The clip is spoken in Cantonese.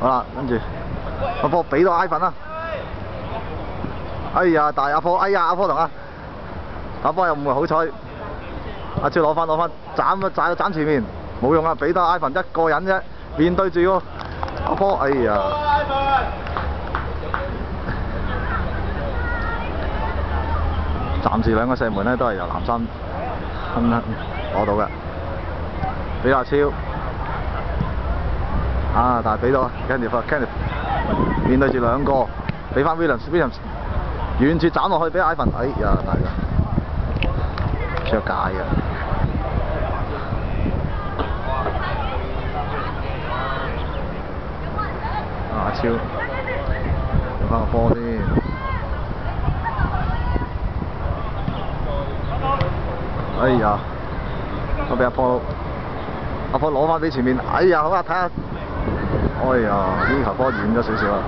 好啦，跟住阿波俾到Ivan啦。哎呀，但係阿波，哎呀，阿波同阿波又唔係好彩。阿超攞翻，斬前面，冇用啊！俾得Ivan一個人啫，面對住個阿波，哎呀！暫時兩個射門咧都係由南山攞到嘅，俾阿超。但係俾到Kenneth面對住兩個，俾翻 Williams 遠處斬落去俾Ivan，哎呀，大嘅出界嘅。阿超攞翻個波先，哎呀，我俾阿波攞翻俾前面，哎呀，好啊，睇下，哎呀，呢球波遠咗少少啊。